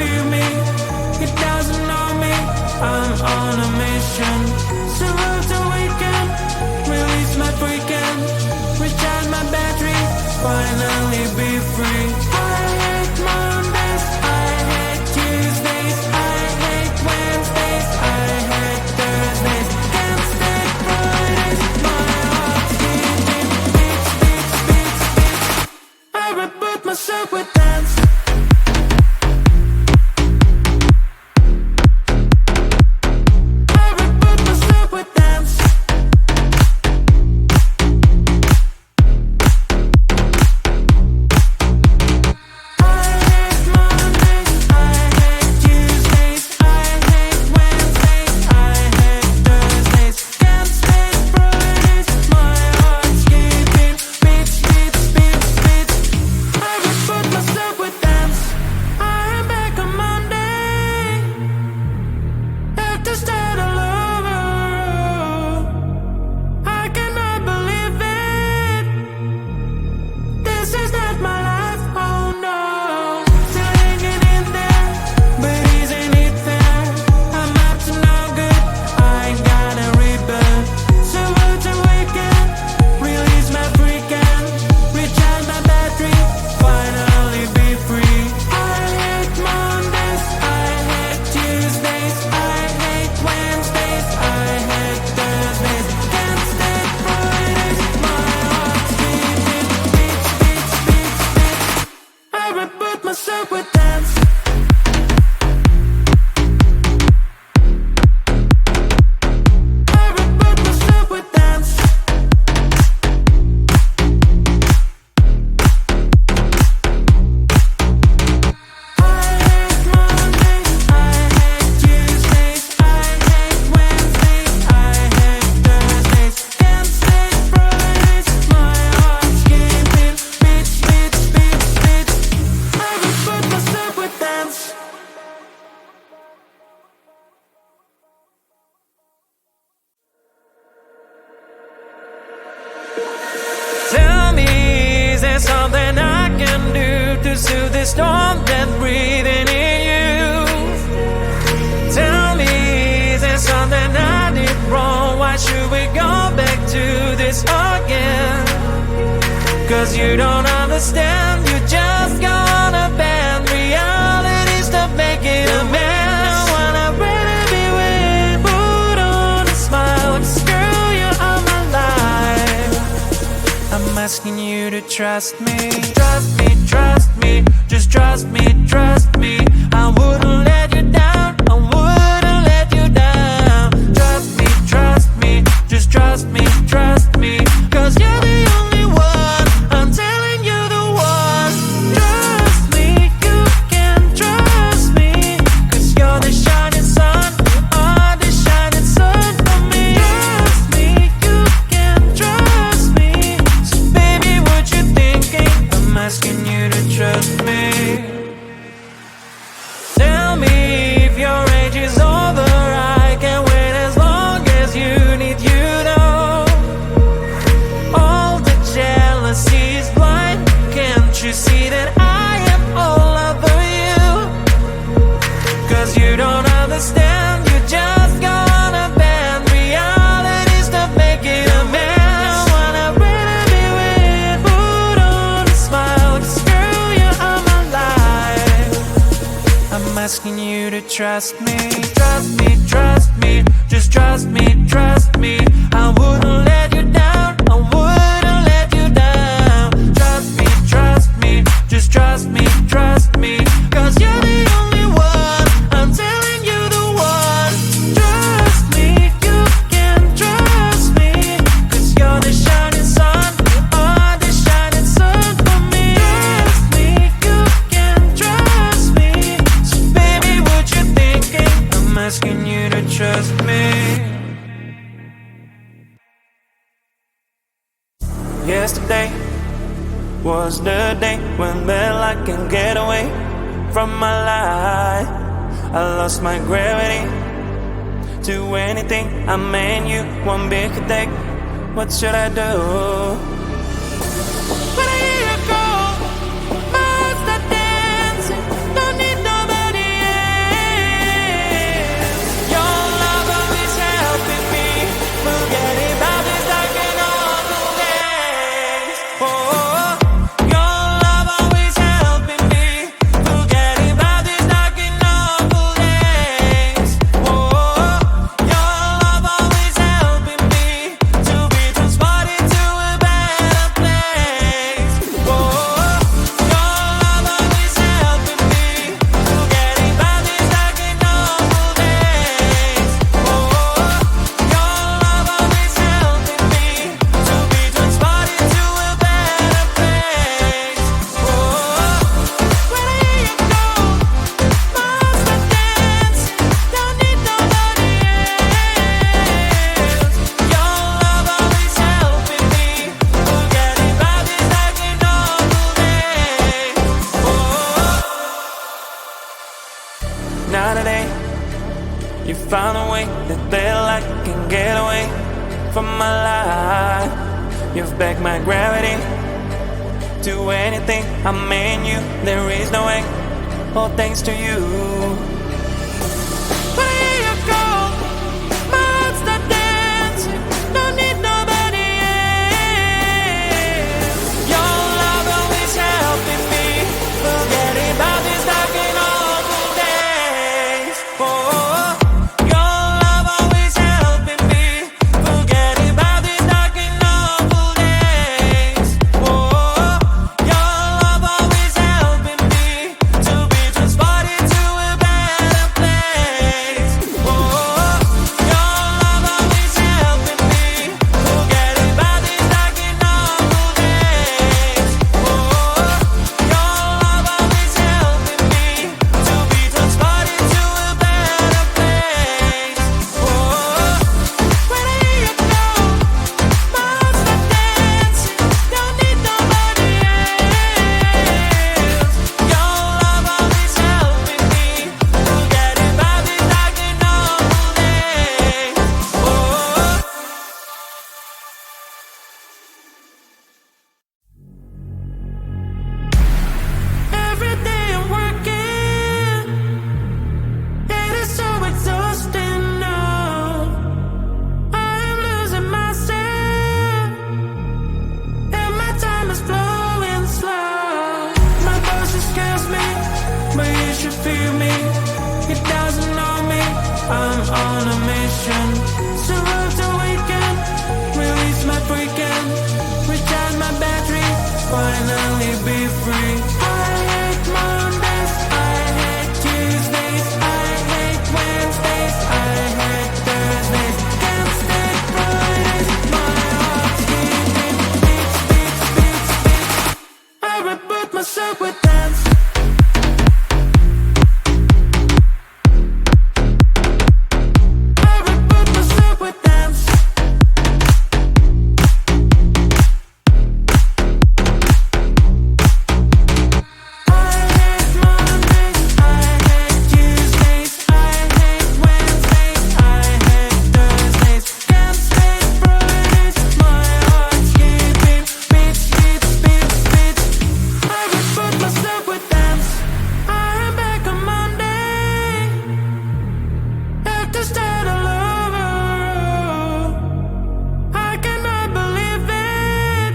feel me, it doesn't know me. I'm on a mission, so to weekend, release my freaking, recharge my battery, finally be free. I hate Mondays, I hate Tuesdays, I hate Wednesdays, I hate Thursdays, can't stand Fridays, my heart's beating, beats, beats, beats, beats. I reboot myself with dance. Tell me, is there something I can do to soothe the storm that's breathing in you? Tell me, is there something I did wrong? Why should we go back to this again? Cause you don't understand, you just gonna bend realities to make it a mess. Wanna really be with, put on a smile, screw you on my life. I'm asking you to trust me, trust me, trust me, just trust me, trust me. I wouldn't let you down, I wouldn't let you down. Trust me, just trust me, cause you're the only one, I'm telling you the one. Trust me, you can trust me, cause you're the shining sun, you are the shining sun for me. Trust me, you can trust me, so baby what you thinking, I'm asking you to trust me. Tell me if your age is over, I can wait as long as you need, you know. All the jealousy is blind, can't you see that I am all over you? Cause you don't understand, you just gonna bend realities to make it a mess. I wanna really be with, put on a smile, screw you on my life. I'm asking you to trust me, trust me, just trust me, I wouldn't let you down, I wouldn't let you down. Trust me, just trust me, cause you're the only one, I'm telling you the one. Trust me, you can trust me, cause you're the shining sun, you are the shining sun for me. Trust me, you can trust me, so baby what you thinking, I'm asking you to trust me. Yesterday was the day when well I can get away from my life. I lost my gravity to anything, I mean you one big attack. What should I do? But a year ago, my heart started dancing, don't need nobody found a way that felt like I can get away from my life. You've begged my gravity to anything. I'm in you, there is no way. All thanks to you. Where you go? My heart's not dancing. Don't need nobody else. Your love always helping me. Forgetting about these dark and awful days. Oh, your love always helping me. Forgetting about these dark and awful days. Oh, your love always helping me to be transported to a better place. Oh, your love always helping me. Forgetting about these dark and awful days. Oh, your love always helping me to be transported to a better place. Oh, where do you go? My heart's not dancing. Don't need nobody else. Your love always helping me. Forgetting about these dark and awful days. Oh. Every day I'm working, it is so exhausting now. I am losing myself, and my time is flowing slow. My boss scares me, but you should feel me. It doesn't know me, I'm on a mission. So road to weekend, release my freaking, recharge my battery, finally be free. I hate Mondays, I hate Tuesdays, I hate Wednesdays, I hate Thursdays. Can't stand Fridays, my heart's beating, beats, beats, beats, beats. I reboot myself with dance. I reboot myself with dance. I hate Mondays, I hate Tuesdays, I hate Wednesdays, I hate Thursdays. Can't stand Fridays, my heart's skipping, beats, beats, beats, beats. I reboot myself with dance. I am back on Monday, have to start all over. I cannot believe it.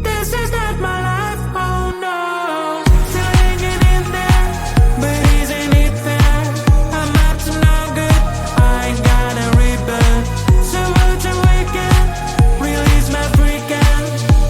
This is not my life, oh no. Still hanging in there, but isn't it fair? I'm up to no good, I got a reboot. So road to weekend, release my freaking,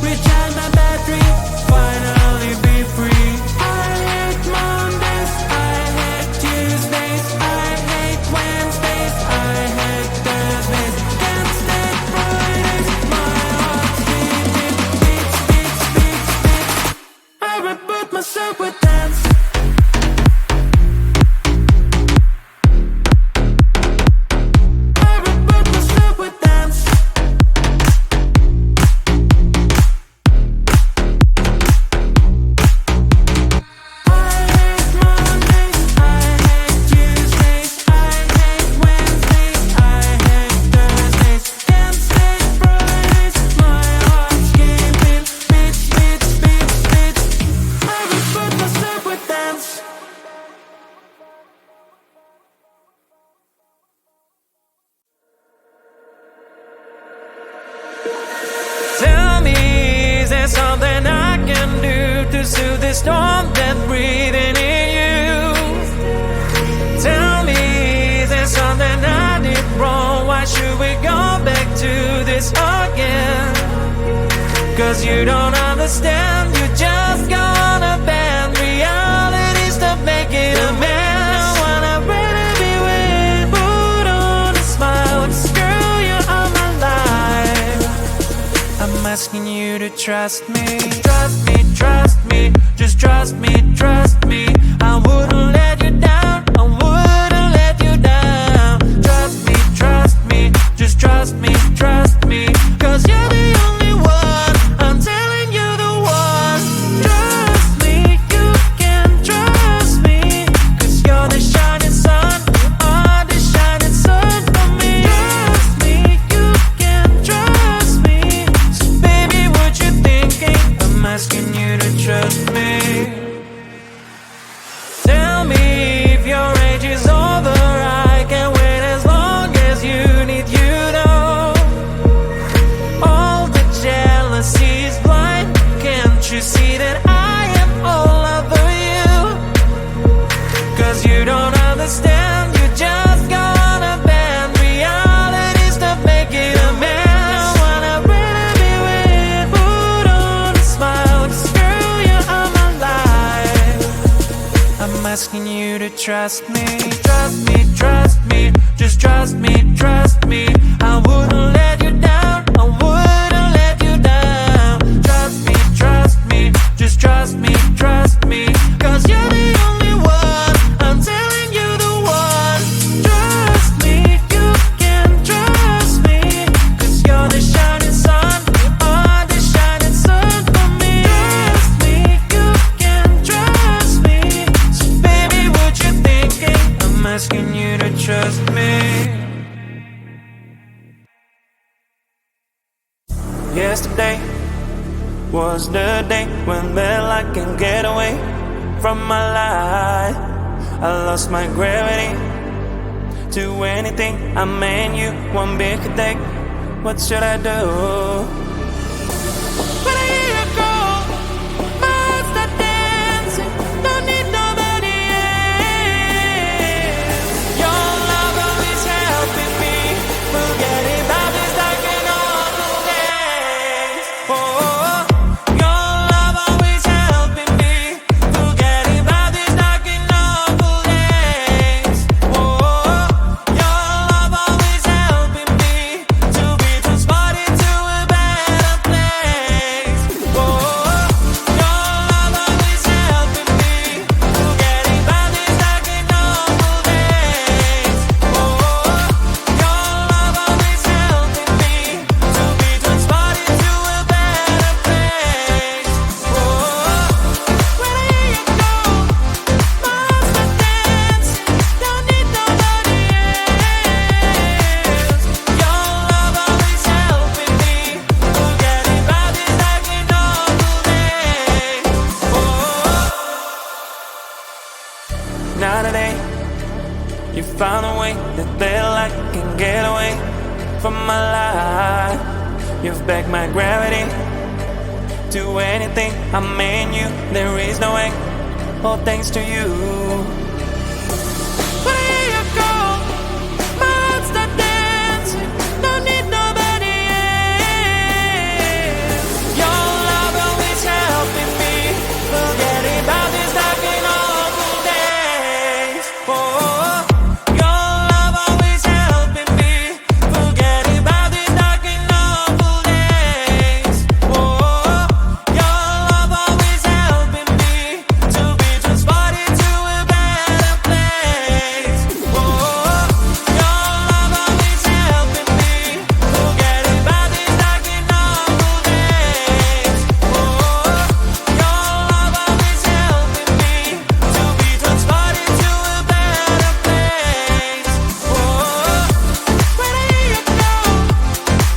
recharge my battery, finally be free. I hate Mondays, I hate Tuesdays, I hate Wednesdays, I hate Thursdays. Can't stand Fridays, my heart's beating, beats, beats, beats, beats. I reboot myself with dance. I reboot myself with dance. I hate Mondays, I hate Tuesdays, I hate Wednesdays, I hate Thursdays. Can't stand Fridays, my heart's skipping, beats, beats, beats, beats. I reboot myself with dance. Tell me, is there something I can do to soothe the storm that's breathing in you? Tell me, is there something I did wrong? Why should we go back to this again? 'Cause you don't understand, you just gonna bend realities to make it a mess. When I really be with, put on a smile, girl, you're on my life. I'm asking you to trust me. Trust me, trust me, just trust me, trust me. I wouldn't let you down, I wouldn't let you down. Trust me, just trust me, trust me. 'Cause you're the only one, I'm telling you the one. Trust me, you can trust me. 'Cause you're the shining sun on see that I am all over you. Cause you don't understand, you just got a band. Reality's to make it a man. I wanna really be with, put on a smile. Cause girl, you are my life. I'm asking you to trust me. Trust me, trust me. Just trust me, trust me. I wouldn't let you down, I wouldn't let you down. Trust me, trust me. Just trust me, trust me. Cause you're the only one, I'm telling you the one. Trust me, you can trust me. Cause you're the shining sun, you are the shining sun for me. Trust me, you can trust me. So baby, what you thinking? I'm asking you to trust me. Yesterday was the day when well I can get away from my life. I lost my gravity to anything. I mean you one big day. What should I do? When I hear you go, my heart start dancing. Don't need nobody else. Your love always helping me. Forgetting about this dark and awful days. Oh, your love always helping me. Forgetting about this dark and awful days. Oh, your love always helping me to be transported to a better place. Oh, your love always helping me. Forgetting about this dark and awful days. Oh, your love always helping me to be transported to a better place. Oh, when I hear you go, my heart starts dancing. Don't need nobody else. Your love always helping me. Forgetting about this dark and awful days. Oh, now today you found a way that felt like I can get away from my life. You've backed my gravity to anything. I mean you, there is no way. All thanks to you. When I hear you go, my heart start dancing. Don't need nobody else. Your love always helping me. Forgetting about this dark and awful days. Oh, your love always helping me. Forgetting about this dark and awful days. Oh, your love always helping me to be transported to a better place. Oh, your love always helping me. Forgetting about this dark and awful days. Oh, your love always helping me to be transported to a better place. Oh, when I hear you go,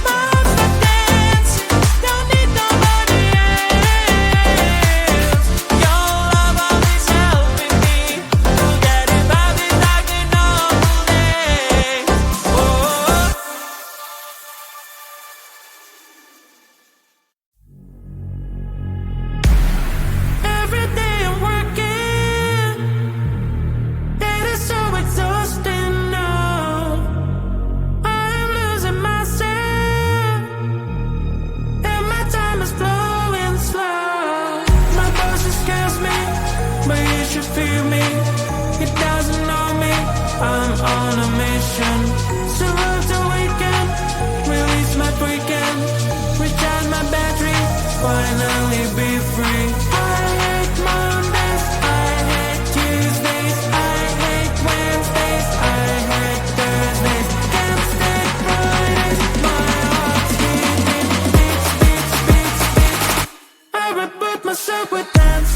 my heart starts dancing. Don't need nobody else. Your love always helping me. Forgetting about this dark and awful days. Oh. Every day I'm working, it is so exhausting now. I'm losing myself, and my time is flowing slow. My boss just scares me, but you should feel me. He doesn't know me, I'm on a mission. So love the weekend, release my weekend, recharge my battery, finally be free. I hate Mondays, I hate Tuesdays, I hate Wednesdays, I hate Thursdays, can't stand Fridays. My heart's beating, beats, beats, beats, beats. I would put myself with dance.